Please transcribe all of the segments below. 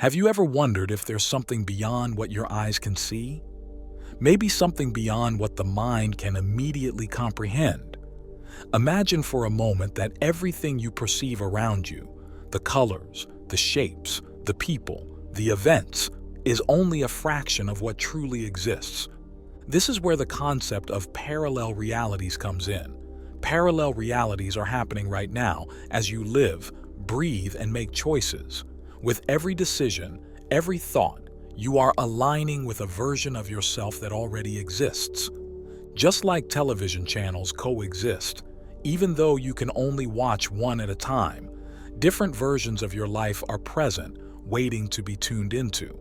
Have you ever wondered if there's something beyond what your eyes can see? Maybe something beyond what the mind can immediately comprehend? Imagine for a moment that everything you perceive around you, the colors, the shapes, the people, the events, is only a fraction of what truly exists. This is where the concept of parallel realities comes in. Parallel realities are happening right now as you live, breathe, and make choices. With every decision, every thought, you are aligning with a version of yourself that already exists. Just like television channels coexist, even though you can only watch one at a time, different versions of your life are present, waiting to be tuned into.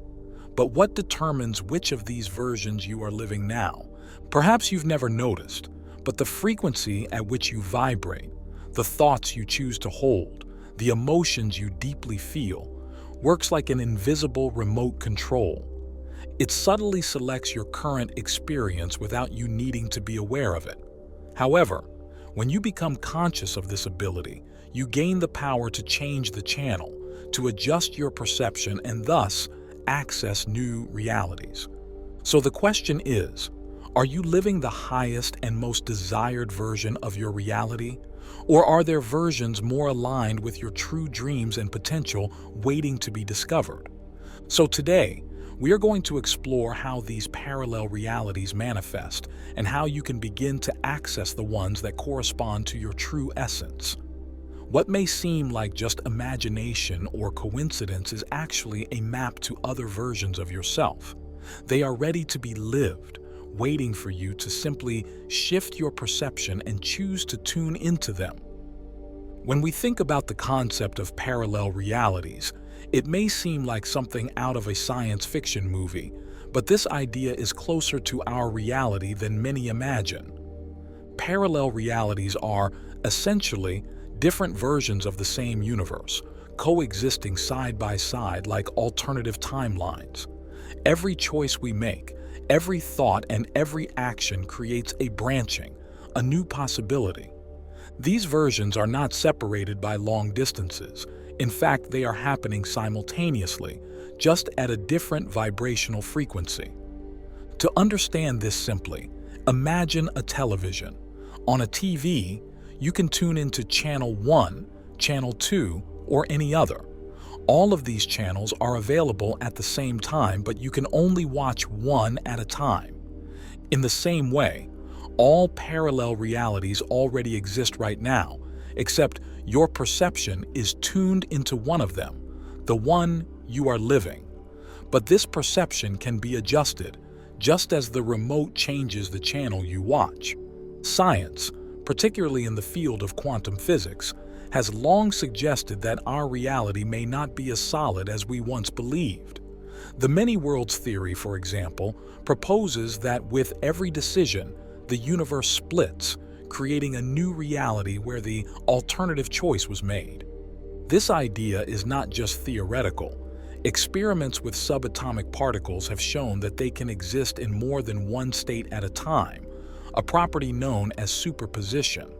But what determines which of these versions you are living now? Perhaps you've never noticed, but the frequency at which you vibrate, the thoughts you choose to hold, the emotions you deeply feel, works like an invisible remote control. It subtly selects your current experience without you needing to be aware of it. However, when you become conscious of this ability, you gain the power to change the channel, to adjust your perception and thus access new realities. So the question is, are you living the highest and most desired version of your reality? Or are there versions more aligned with your true dreams and potential waiting to be discovered? So today, we are going to explore how these parallel realities manifest and how you can begin to access the ones that correspond to your true essence. What may seem like just imagination or coincidence is actually a map to other versions of yourself. They are ready to be lived, waiting for you to simply shift your perception and choose to tune into them. When we think about the concept of parallel realities, it may seem like something out of a science fiction movie, but this idea is closer to our reality than many imagine. Parallel realities are, essentially, different versions of the same universe, coexisting side by side like alternative timelines. Every choice we make, every thought and every action creates a branching, a new possibility. These versions are not separated by long distances. In fact, they are happening simultaneously, just at a different vibrational frequency. To understand this simply, imagine a television. On a TV, you can tune into Channel 1, Channel 2, or any other. All of these channels are available at the same time, but you can only watch one at a time. In the same way, all parallel realities already exist right now, except your perception is tuned into one of them, the one you are living. But this perception can be adjusted, just as the remote changes the channel you watch. Science, particularly in the field of quantum physics, has long suggested that our reality may not be as solid as we once believed. The many worlds theory, for example, proposes that with every decision, the universe splits, creating a new reality where the alternative choice was made. This idea is not just theoretical. Experiments with subatomic particles have shown that they can exist in more than one state at a time, a property known as superposition.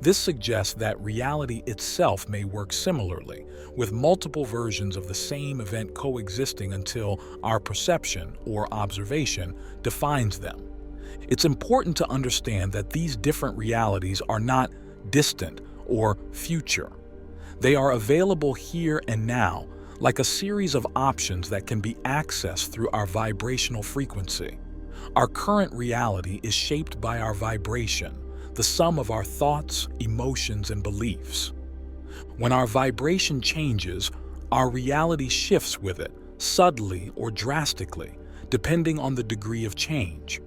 This suggests that reality itself may work similarly, with multiple versions of the same event coexisting until our perception or observation defines them. It's important to understand that these different realities are not distant or future. They are available here and now, like a series of options that can be accessed through our vibrational frequency. Our current reality is shaped by our vibration, the sum of our thoughts, emotions, and beliefs. When our vibration changes, our reality shifts with it, subtly or drastically, depending on the degree of change.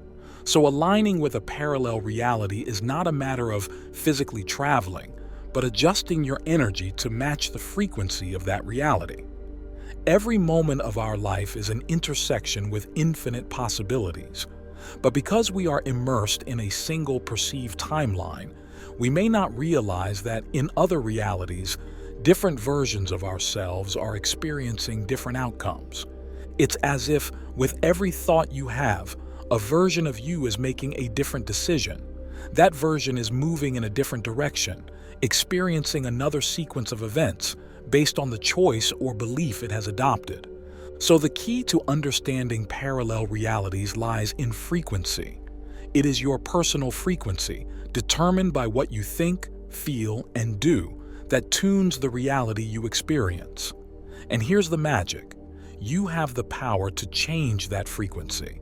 So aligning with a parallel reality is not a matter of physically traveling, but adjusting your energy to match the frequency of that reality. Every moment of our life is an intersection with infinite possibilities. But because we are immersed in a single perceived timeline, we may not realize that in other realities, different versions of ourselves are experiencing different outcomes. It's as if with every thought you have, a version of you is making a different decision. That version is moving in a different direction, experiencing another sequence of events based on the choice or belief it has adopted. So the key to understanding parallel realities lies in frequency. It is your personal frequency, determined by what you think, feel, and do, that tunes the reality you experience. And here's the magic. You have the power to change that frequency.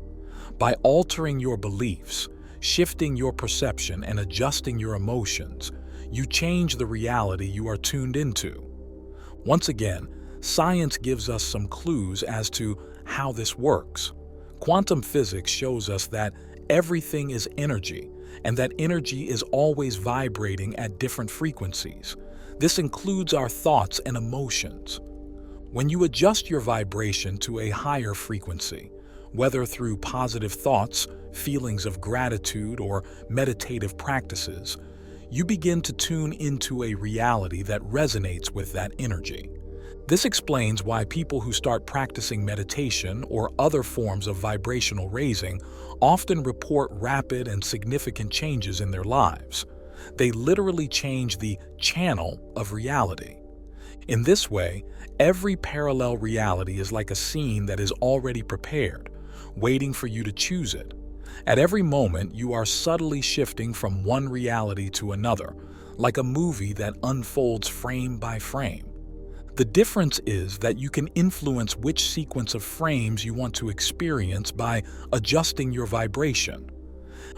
By altering your beliefs, shifting your perception, and adjusting your emotions, you change the reality you are tuned into. Once again, science gives us some clues as to how this works. Quantum physics shows us that everything is energy, and that energy is always vibrating at different frequencies. This includes our thoughts and emotions. When you adjust your vibration to a higher frequency, whether through positive thoughts, feelings of gratitude, or meditative practices, you begin to tune into a reality that resonates with that energy. This explains why people who start practicing meditation or other forms of vibrational raising often report rapid and significant changes in their lives. They literally change the channel of reality. In this way, every parallel reality is like a scene that is already prepared, waiting for you to choose it. At every moment, you are subtly shifting from one reality to another, like a movie that unfolds frame by frame. The difference is that you can influence which sequence of frames you want to experience by adjusting your vibration.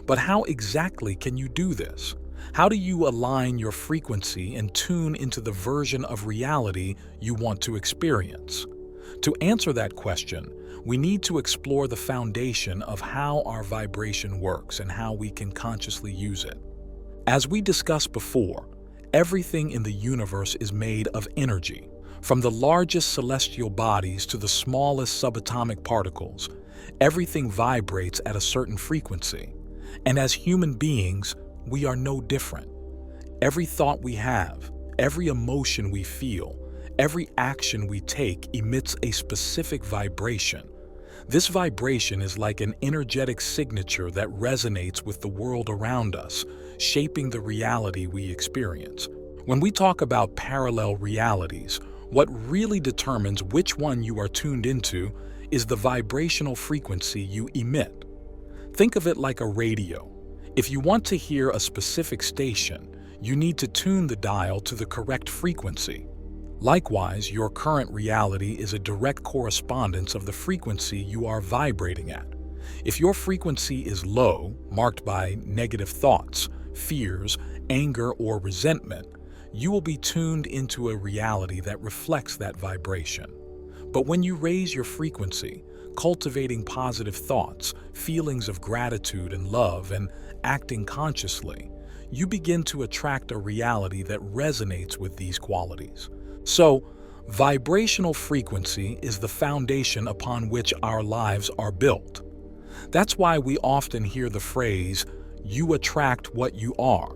But how exactly can you do this? How do you align your frequency and tune into the version of reality you want to experience? To answer that question, we need to explore the foundation of how our vibration works and how we can consciously use it. As we discussed before, everything in the universe is made of energy. From the largest celestial bodies to the smallest subatomic particles, everything vibrates at a certain frequency. And as human beings, we are no different. Every thought we have, every emotion we feel, every action we take emits a specific vibration. This vibration is like an energetic signature that resonates with the world around us, shaping the reality we experience. When we talk about parallel realities, what really determines which one you are tuned into is the vibrational frequency you emit. Think of it like a radio. If you want to hear a specific station, you need to tune the dial to the correct frequency. Likewise, your current reality is a direct correspondence of the frequency you are vibrating at. If your frequency is low, marked by negative thoughts, fears, anger, or resentment, you will be tuned into a reality that reflects that vibration. But when you raise your frequency, cultivating positive thoughts, feelings of gratitude and love, and acting consciously, you begin to attract a reality that resonates with these qualities. So, vibrational frequency is the foundation upon which our lives are built. That's why we often hear the phrase, "You attract what you are."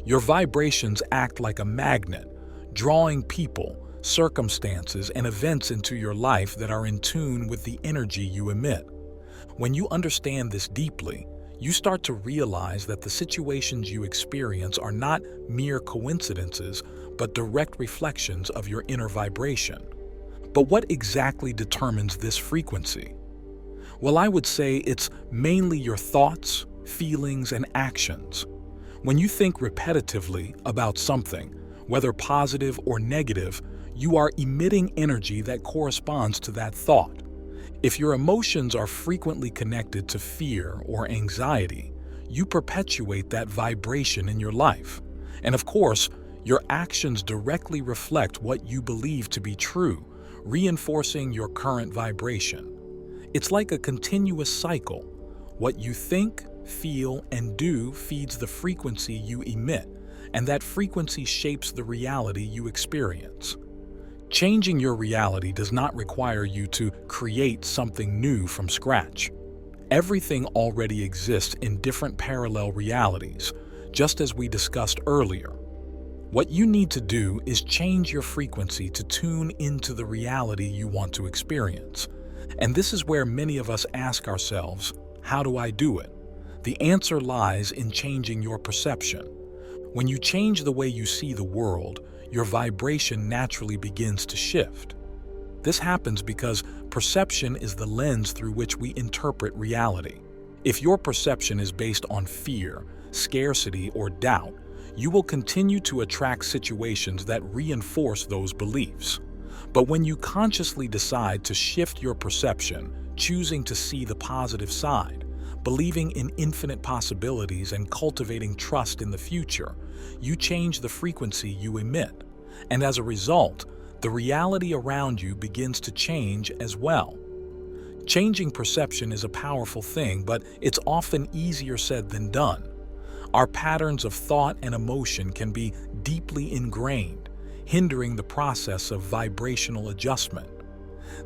Your vibrations act like a magnet, drawing people, circumstances, and events into your life that are in tune with the energy you emit. When you understand this deeply, you start to realize that the situations you experience are not mere coincidences, but direct reflections of your inner vibration. But what exactly determines this frequency? Well, I would say it's mainly your thoughts, feelings, and actions. When you think repetitively about something, whether positive or negative, you are emitting energy that corresponds to that thought. If your emotions are frequently connected to fear or anxiety, you perpetuate that vibration in your life. And of course, your actions directly reflect what you believe to be true, reinforcing your current vibration. It's like a continuous cycle. What you think, feel, and do feeds the frequency you emit, and that frequency shapes the reality you experience. Changing your reality does not require you to create something new from scratch. Everything already exists in different parallel realities, just as we discussed earlier. What you need to do is change your frequency to tune into the reality you want to experience. And this is where many of us ask ourselves, how do I do it? The answer lies in changing your perception. When you change the way you see the world, your vibration naturally begins to shift. This happens because perception is the lens through which we interpret reality. If your perception is based on fear, scarcity, or doubt, you will continue to attract situations that reinforce those beliefs. But when you consciously decide to shift your perception, choosing to see the positive side, believing in infinite possibilities and cultivating trust in the future, you change the frequency you emit. And as a result, the reality around you begins to change as well. Changing perception is a powerful thing, but it's often easier said than done. Our patterns of thought and emotion can be deeply ingrained, hindering the process of vibrational adjustment.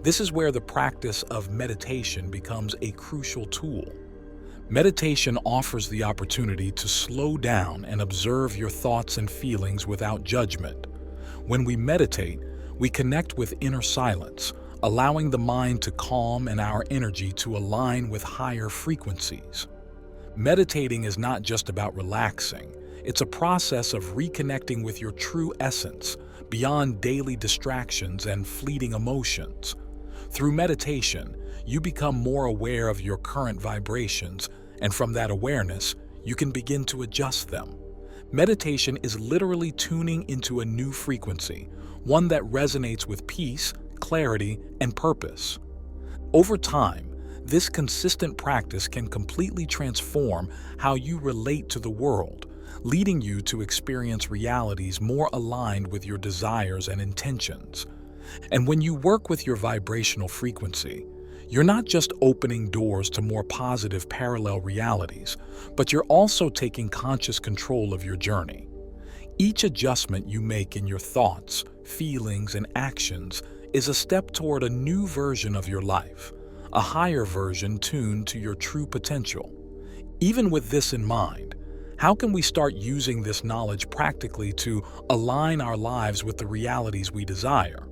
This is where the practice of meditation becomes a crucial tool. Meditation offers the opportunity to slow down and observe your thoughts and feelings without judgment. When we meditate, we connect with inner silence, allowing the mind to calm and our energy to align with higher frequencies. Meditating is not just about relaxing. It's a process of reconnecting with your true essence, beyond daily distractions and fleeting emotions. Through meditation, you become more aware of your current vibrations, and from that awareness, you can begin to adjust them. Meditation is literally tuning into a new frequency, one that resonates with peace, clarity, and purpose. Over time, this consistent practice can completely transform how you relate to the world, leading you to experience realities more aligned with your desires and intentions. And when you work with your vibrational frequency, you're not just opening doors to more positive parallel realities, but you're also taking conscious control of your journey. Each adjustment you make in your thoughts, feelings, and actions is a step toward a new version of your life, a higher version tuned to your true potential. Even with this in mind, how can we start using this knowledge practically to align our lives with the realities we desire?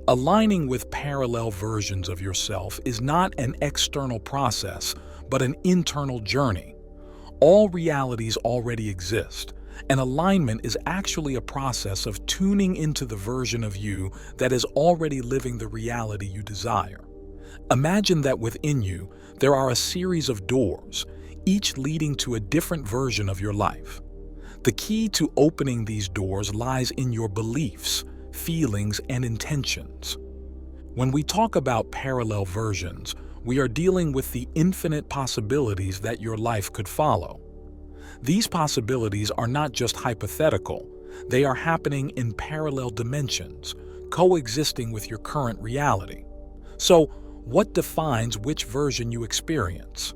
Aligning with parallel versions of yourself is not an external process, but an internal journey. All realities already exist, and alignment is actually a process of tuning into the version of you that is already living the reality you desire. Imagine that within you, there are a series of doors, each leading to a different version of your life. The key to opening these doors lies in your beliefs, feelings, and intentions. When we talk about parallel versions, we are dealing with the infinite possibilities that your life could follow. These possibilities are not just hypothetical, they are happening in parallel dimensions, coexisting with your current reality. So, what defines which version you experience?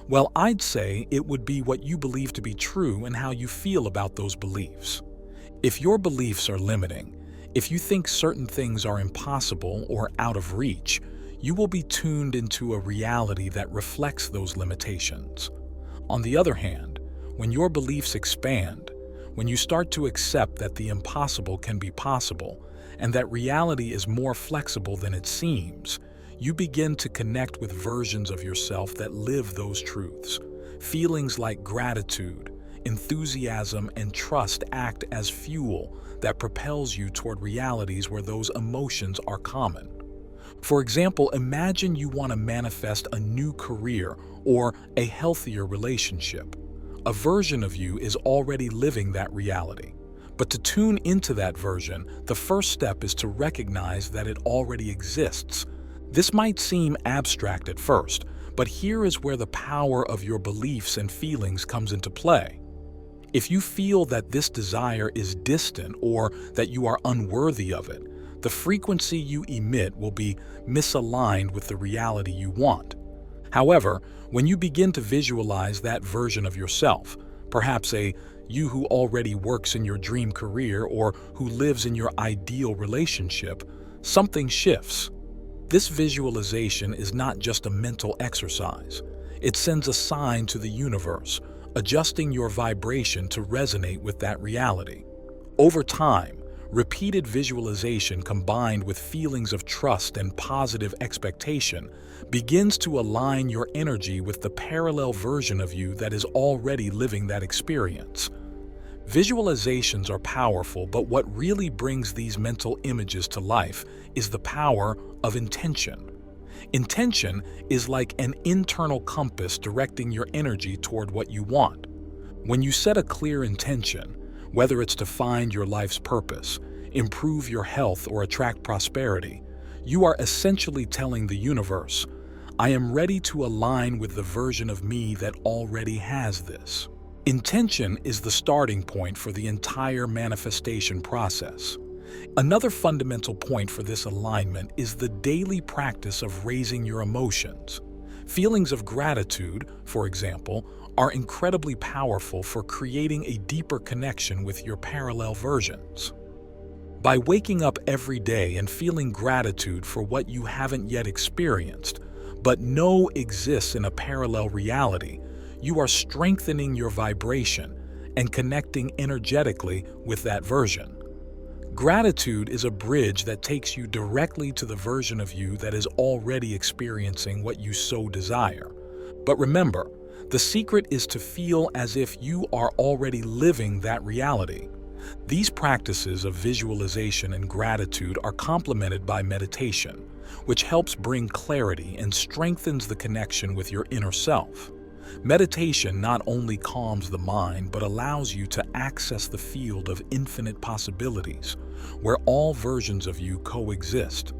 Well, I'd say it would be what you believe to be true and how you feel about those beliefs. If your beliefs are limiting, if you think certain things are impossible or out of reach, you will be tuned into a reality that reflects those limitations. On the other hand, when your beliefs expand, when you start to accept that the impossible can be possible and that reality is more flexible than it seems, you begin to connect with versions of yourself that live those truths. Feelings like gratitude, enthusiasm, and trust act as fuel that propels you toward realities where those emotions are common. For example, imagine you want to manifest a new career or a healthier relationship. A version of you is already living that reality. But to tune into that version, the first step is to recognize that it already exists. This might seem abstract at first, but here is where the power of your beliefs and feelings comes into play. If you feel that this desire is distant or that you are unworthy of it, the frequency you emit will be misaligned with the reality you want. However, when you begin to visualize that version of yourself, perhaps a you who already works in your dream career or who lives in your ideal relationship, something shifts. This visualization is not just a mental exercise. It sends a sign to the universe, adjusting your vibration to resonate with that reality. Over time, repeated visualization combined with feelings of trust and positive expectation begins to align your energy with the parallel version of you that is already living that experience. Visualizations are powerful, but what really brings these mental images to life is the power of intention. Intention is like an internal compass directing your energy toward what you want. When you set a clear intention, whether it's to find your life's purpose, improve your health, or attract prosperity, you are essentially telling the universe, I am ready to align with the version of me that already has this. Intention is the starting point for the entire manifestation process. Another fundamental point for this alignment is the daily practice of raising your emotions. Feelings of gratitude, for example, are incredibly powerful for creating a deeper connection with your parallel versions. By waking up every day and feeling gratitude for what you haven't yet experienced, but know exists in a parallel reality, you are strengthening your vibration and connecting energetically with that version. Gratitude is a bridge that takes you directly to the version of you that is already experiencing what you so desire. But remember, the secret is to feel as if you are already living that reality. These practices of visualization and gratitude are complemented by meditation, which helps bring clarity and strengthens the connection with your inner self. Meditation not only calms the mind, but allows you to access the field of infinite possibilities, where all versions of you coexist.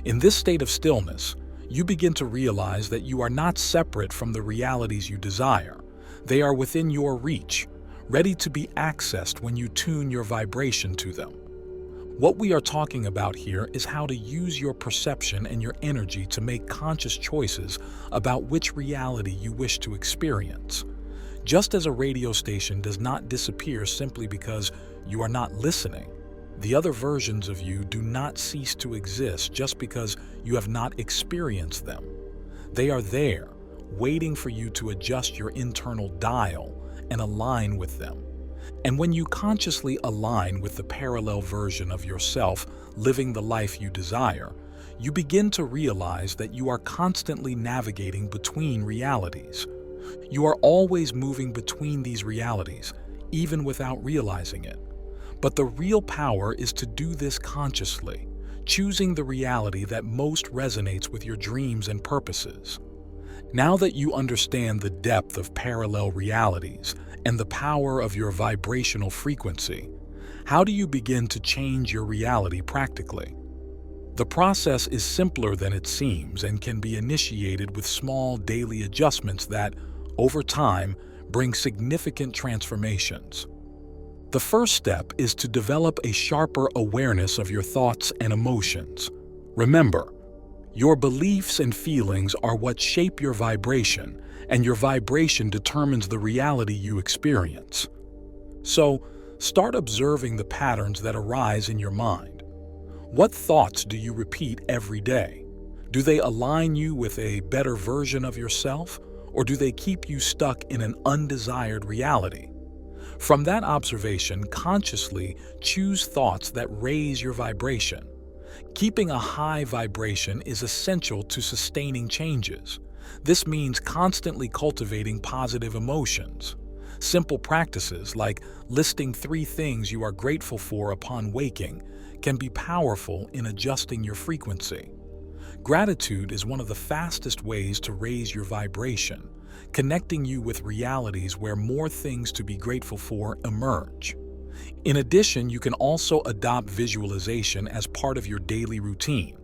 In this state of stillness, you begin to realize that you are not separate from the realities you desire. They are within your reach, ready to be accessed when you tune your vibration to them. What we are talking about here is how to use your perception and your energy to make conscious choices about which reality you wish to experience. Just as a radio station does not disappear simply because you are not listening, the other versions of you do not cease to exist just because you have not experienced them. They are there, waiting for you to adjust your internal dial and align with them. And when you consciously align with the parallel version of yourself living the life you desire, you begin to realize that you are constantly navigating between realities. You are always moving between these realities, even without realizing it. But the real power is to do this consciously, choosing the reality that most resonates with your dreams and purposes. Now that you understand the depth of parallel realities and the power of your vibrational frequency, how do you begin to change your reality practically? The process is simpler than it seems and can be initiated with small daily adjustments that, over time, bring significant transformations. The first step is to develop a sharper awareness of your thoughts and emotions. Remember, your beliefs and feelings are what shape your vibration, and your vibration determines the reality you experience. So, start observing the patterns that arise in your mind. What thoughts do you repeat every day? Do they align you with a better version of yourself, or do they keep you stuck in an undesired reality? From that observation, consciously choose thoughts that raise your vibration. Keeping a high vibration is essential to sustaining changes. This means constantly cultivating positive emotions. Simple practices like listing 3 things you are grateful for upon waking can be powerful in adjusting your frequency. Gratitude is one of the fastest ways to raise your vibration, connecting you with realities where more things to be grateful for emerge. In addition, you can also adopt visualization as part of your daily routine.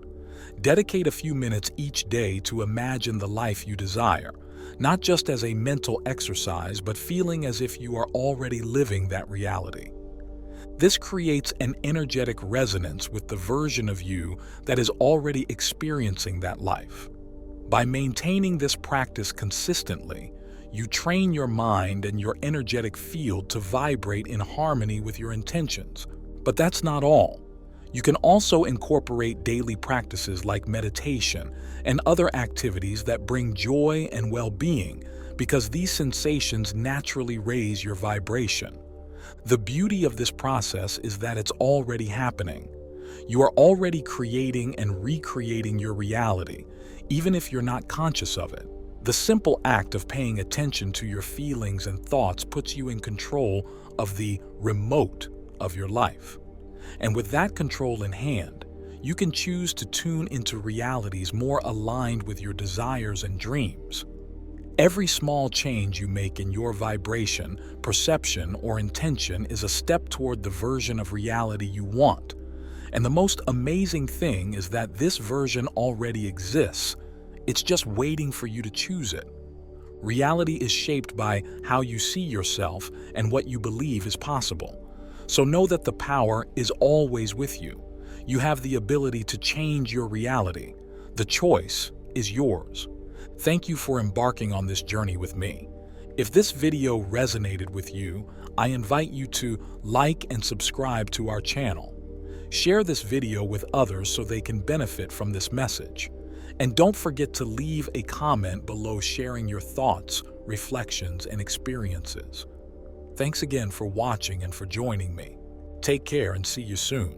Dedicate a few minutes each day to imagine the life you desire, not just as a mental exercise, but feeling as if you are already living that reality. This creates an energetic resonance with the version of you that is already experiencing that life. By maintaining this practice consistently, you train your mind and your energetic field to vibrate in harmony with your intentions. But that's not all. You can also incorporate daily practices like meditation and other activities that bring joy and well-being, because these sensations naturally raise your vibration. The beauty of this process is that it's already happening. You are already creating and recreating your reality, even if you're not conscious of it. The simple act of paying attention to your feelings and thoughts puts you in control of the remote of your life. And with that control in hand, you can choose to tune into realities more aligned with your desires and dreams. Every small change you make in your vibration, perception, or intention is a step toward the version of reality you want. And the most amazing thing is that this version already exists. It's just waiting for you to choose it. Reality is shaped by how you see yourself and what you believe is possible. So know that the power is always with you. You have the ability to change your reality. The choice is yours. Thank you for embarking on this journey with me. If this video resonated with you, I invite you to like and subscribe to our channel. Share this video with others so they can benefit from this message. And don't forget to leave a comment below sharing your thoughts, reflections, and experiences. Thanks again for watching and for joining me. Take care and see you soon.